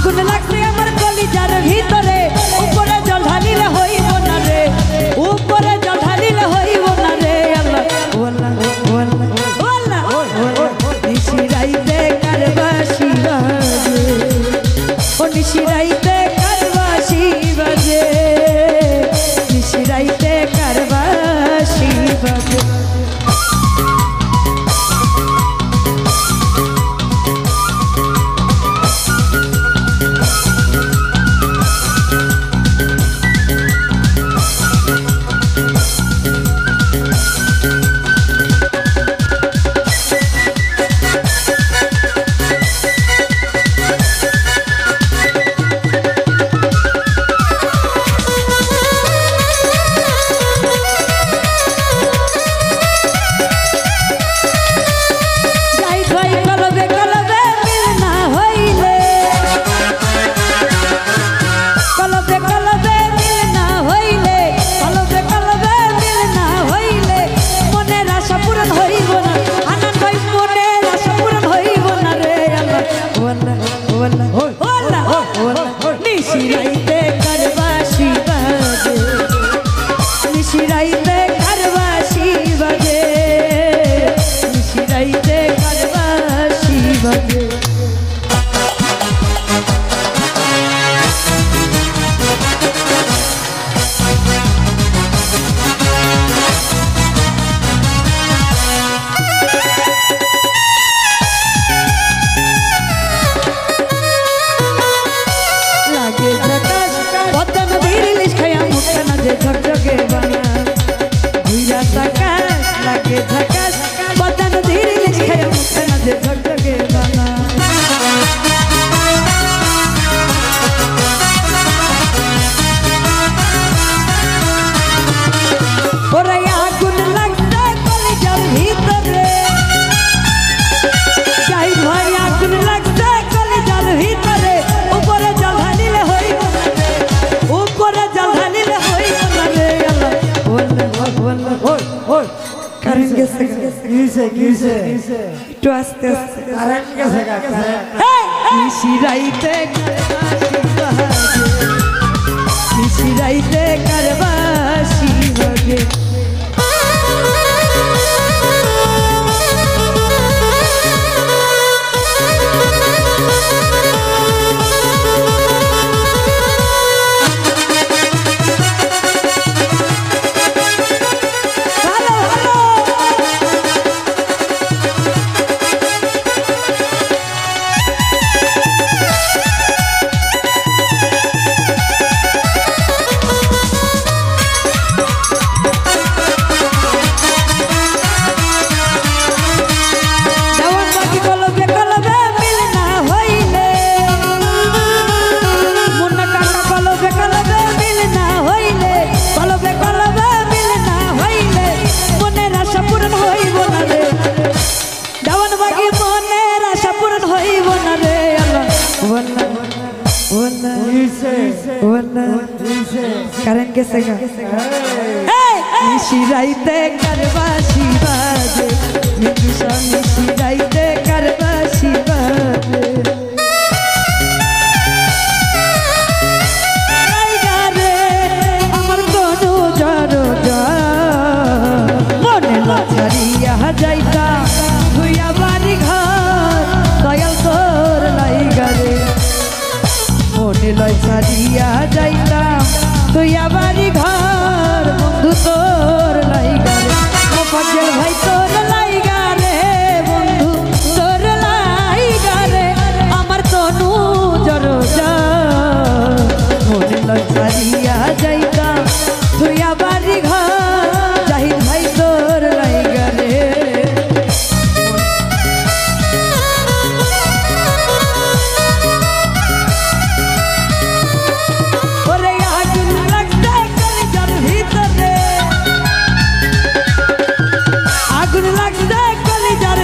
আগুন লাগছে আমার কলিজার ভিতরে উপরে জল ঢালিলে হইব না রে উপরে জল ঢালিলে হইব না রে আল্লাহ ওয়াল্লাহ ওয়াল্লাহ ওয়াল্লাহ নিশিরাইতে কারবাসি বাজে ও নিশিরাইতে কারবাসি বাজে নিশিরাইতে কারবাসি বাজে নিশিরাইতে কারবাসি বাজে নিশিরাইতে কারবাসি বাজে নিশিরাইতে কারবাসি বাজে ঝকঝকে বানা ভুইয়া সাকাশ লাগে ঝকাশ বদন ধীরে লিখে মুখে না যে ঝকঝকে বানা ওরে আগুন লাগছে কলিজার ভিতরে যাই ভাই আগুন লাগছে কলিজার ভিতরে উপরে জল ঢালিলে হইব উপরে জল ঢালিলে কারেন্ট গেছে কিসে একটু আস্তে আস্তে কারেন্ট গেছে নিশিরাইতে নিশিরাইতে কারবাসি বাজে কারেন্ট গেছে নিশিরাইতে কারবাসি বাজে নিশিরাইতে কারবাসি বাজে আমার কোনো জড় মনে লাচারিয়া যাইতা ভুইয়া বাড়ি ঘর দয়াল তোর লাইগারে মনে লাচারিয়া যাইতাম তুই আবারই ঘর বন্ধু তোর লাইগারে ও ফজল ভাই তোর লাইগারে বন্ধু তোর লাইগারে আমার তনু জড় মনে লাচারিয়া যাইতাম তুই আবারই ঘর জাহিদ ভাই তোর লাইগারে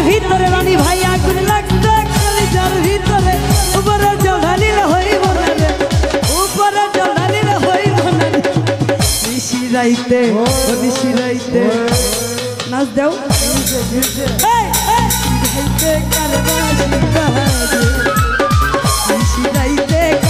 ভিতরে রানী ভাই আগুন লাগছে কলিজার ভিতরে উপরে জল ঢালিলে হইব না রে উপরে জল ঢালিলে হইব না রে নিশিরাইতে ও নিশিরাইতে নাচ দাও নিশিরাইতে কারবাসি বাজে নিশিরাইতে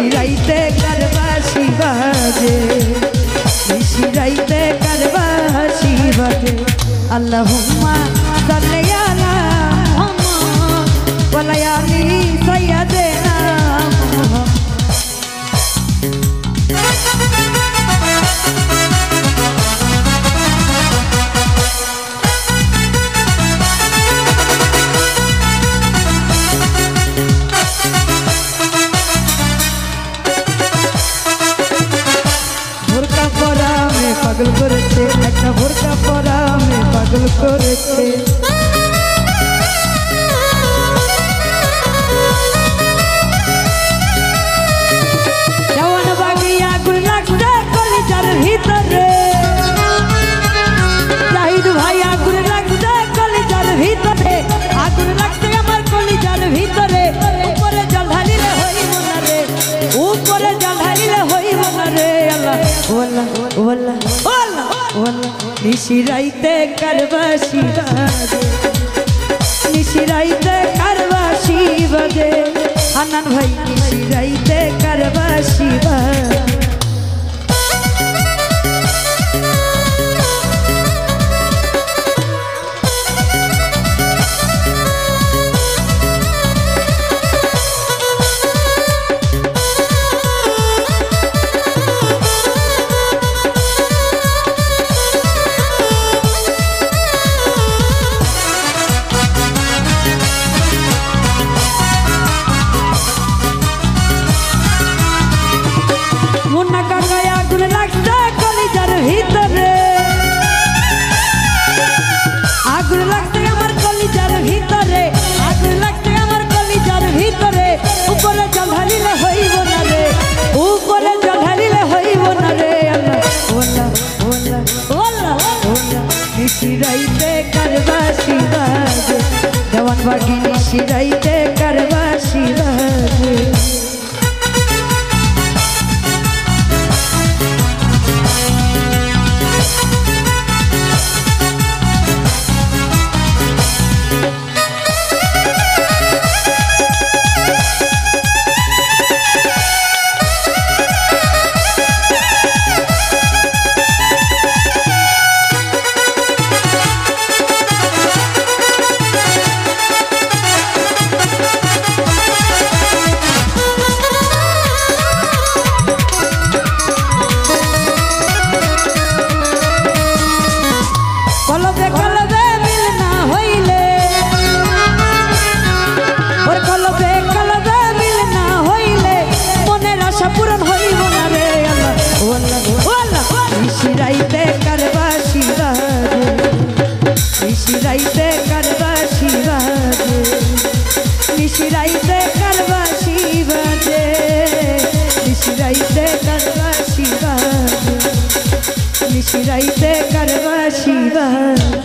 নিশিরাইতে কারবাসি বাজে নিশিরাইতে কারবাসি বাজে আল্লাহুম্মা সাল্লি আলা মুহাম্মদ ওয়া আলা আলি সাইয়্যিদিনা মুহাম্মদ। পাগল করেছে একটা বোরকা পরা মে পাগল করেছে জওয়ান বাগি আগুন লাগছে কলিজার ভিতরে জাহিদ ভাই আগুন লাগছে কলিজার ভিতরে আগুন লাগছে আমার কলিজার ভিতরে উপরে জল ঢালিলে হইব না রে উপরে জল ঢালিলে হইব না রে আল্লাহ ওয়াল্লাহ ওয়াল্লাহ নিশিরাইতে কারবাসি বাজে নিশিরাইতে কারবাসি বাজে হান্নান ভাই নিশিরাইতে কারবাসি বাজে নিশিরাইতে কারবাসি বাজে জওয়ান বাগি নিশিরাইতে কারবাসি বাজে নিশিরাইতে কারবাসি বাজে নিশিরাইতে কারবাসি বাজে নিশিরাইতে কারবাসি বাজে নিশিরাইতে কারবাসি বাজে নিশিরাইতে কারবাসি বাজে।